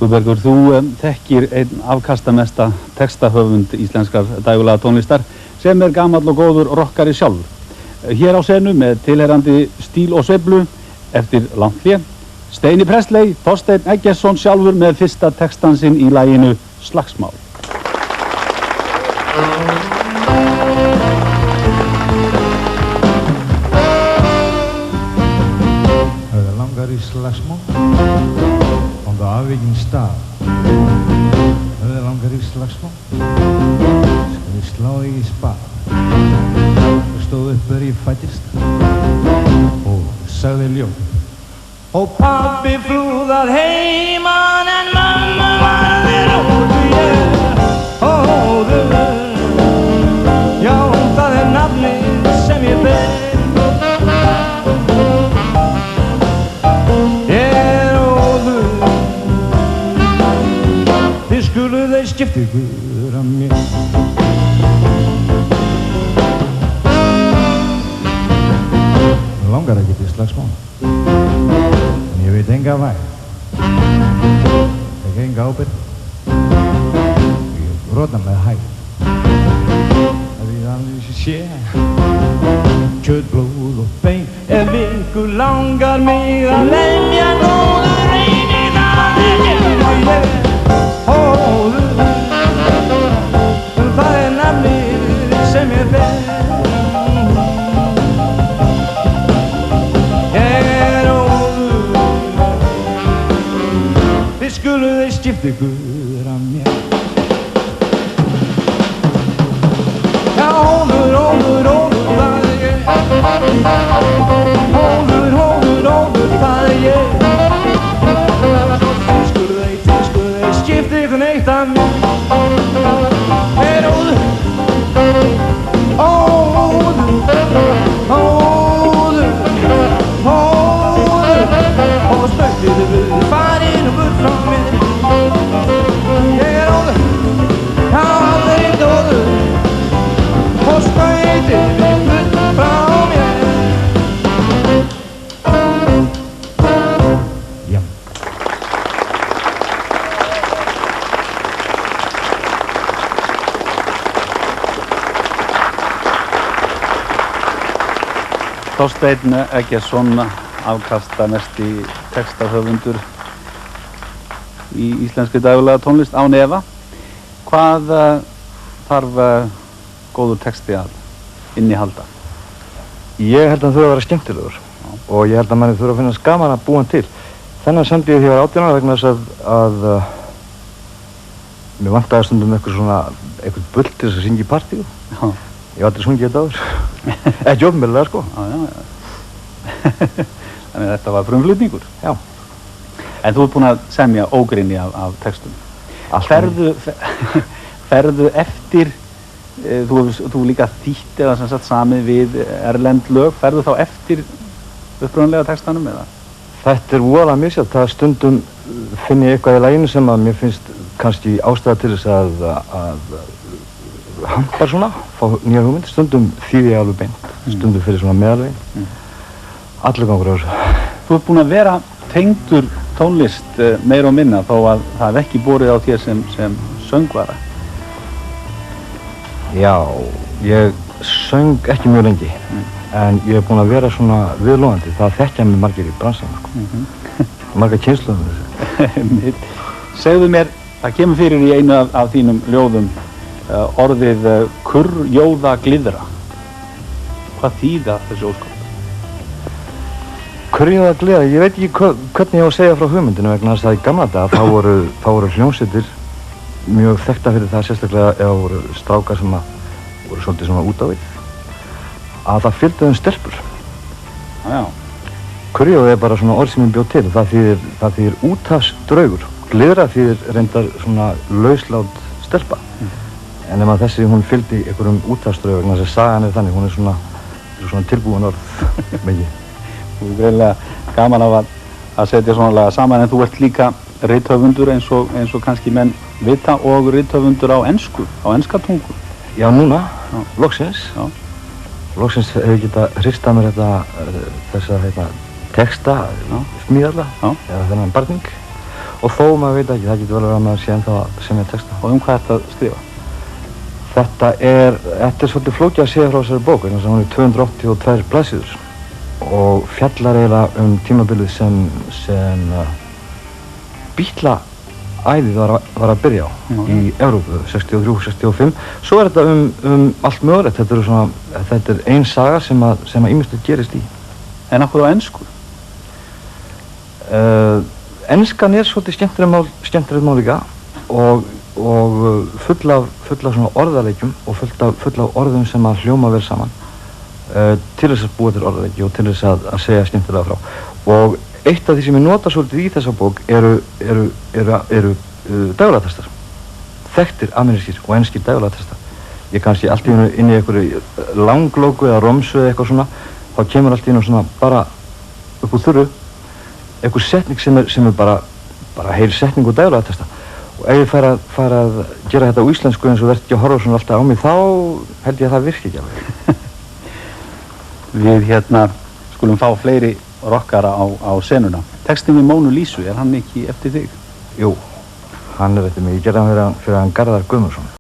Guðbergur, þú þekkir einn afkastamesta textahöfund íslenskrar dægulega tónlistar sem gamall og góður rockari sjálfur. Hér á senu með tilheyrandi stíl og sveiflu eftir langt hlé, Steini Presley, Þorsteinn Eggertsson sjálfur með fyrsta textan sinn í laginu Slagsmál. Það langar í slagsmál á afvikinn stað. Það langar í slagsmál, skal við slá þig í spað. Það stóð upp ég fættist og sagði ljóð. Og pabbi flúðað heiman en mamma varði róðu ég. Hóðu, já það nafnið sem ég ber. Skipti ykkur af mér. Langar ekki til slagsmál, en ég veit enga væg, ekki enga ábyrgð, ég brotna með hæg. Það við alveg sé, kjöt, blóð og bein, ef ykkur langar mig að lemja góða reyni, það gerði ég. Hóðu, það nafnið sem ég ber. Ég óður, þið skuluð skipta ykkur af mér. Já, óður, óður, óður, það ég. Óður, óður, óður, það ég. Skipti ykkur neitt af mér. Er óður, óður, óður, óður, og spöktið við farin og burt frá mér. Ég er óður, já það eitt óður, og spöktið við burt frá mér. Þorsteinn Eggertsson, afkastamesti textahöfundur í íslenskri dægulega tónlist án efa. Hvað þarf góður texti að innihalda? Ég held að hann þurfa að vera skemmtilegur og ég held að manni þurfa að finnast gaman að búa hann til. Þennan samdi ég þegar 18 ára vegna þess að mér vantaði stundum eitthvað bull til þess að syngja í partíu. Ég hef aldrei sungið þetta áður. Ekki ofnbeglega, sko. Já. Þannig að þetta var frumflutningur. Já. En þú ert búinn að semja ógrynni af textum. Ferðu eftir, þú líka þýtt eða sem sagt samið við erlend lög, ferðu þá eftir upprunalega textanum eða? Þetta er voðalega misjafnt. Það stundum finn ég eitthvað í laginu sem að mér finnst kannski ástæða til þess að handla svona, fá nýja hugmynd, stundum þýði ég alveg beint, stundum fyrir svona meðalvegin. Allir gangur á þessu. Þú ert búinn að vera tengdur tónlist meira og minna þó að það hef ekki borið á þér sem söngvara. Já, ég söng ekki mjög lengi, en ég hef búinn að vera svona viðlóðandi. Það þekkja mig margir í bransanum, sko. Margar kynslóðum þessu. Segðu mér, það kemur fyrir í einu af þínum ljóðum orðið kurrjóða gliðra. Hvað þýða þessi ósköp? Kurrjóða gliðra, ég veit ekki hvernig ég á að segja frá hugmyndinu vegna þess að í gamla daga þá voru hljómsveitir mjög þekkta fyrir það, sérstaklega ef það voru strákar sem voru svolítið svona út á við, að það fylgdi þeim stelpur. Já. Kurrjóða er bara svona orð sem ég bjó til, það þýðir úthafsdraugur. Gliðra þýðir reyndar svona lauslát stelpa. En ef þessi, hún fylgdi einhverjum úthafsdraug vegna þess að sagan er þannig, hún er svona tilbúin orð, mikið. Þú er greinilega gaman af að setja svona laga saman, en þú ert líka rithöfundur eins og kannski menn vita og rithöfundur á ensku, á enska tungu. Já, núna, loksins. Já. Loksins hef ég getað hristað mér þessa texta smíðarlega, eða þennan barning. og þó maður veit ekki, það getur vel verið að maður sé ennþá að semja texta. Og hvað ertu að skrifa? Þetta er svolítið flókið að segja frá þessari bók, en þess að hún er 282 blaðsíður og fjallar eiginlega tímabilið sem Beatla-æðið var að byrja á í Evrópu, 63-65. Svo er þetta allt mögulegt, þetta er ein saga sem að ýmislegt gerist í. En af hverju á ensku? Enskan er svolítið skemmtilegt mál líka og full af svona orðaleikjum og full af orðum sem að hljóma vel saman til þess að búa til orðaleiki og til þess að segja skemmtilega frá. Og eitt af því sem ég nota svolítið í þessa bók eru daglagatextar, þekktir amerískir og enskir daglagatextar. Ég kannski allt í inn í einhverju langlóku eða romsu eða eitthvað svona, þá kemur allt í svona bara upp úr þurru einhver setning sem er bara heil setning og daglagatexta. Og ef ég fær að gera þetta á íslensku eins og verð ekki að horfa svona alltaf á mig, þá held ég að það virki ekki alveg. Við skulum fá fleiri rockara á senuna. Textin við Mónu Lísu, er hann ekki eftir þig? Jú, hann er eftir mig. Ég gerði hann fyrir hann Garðar Guðmundsson.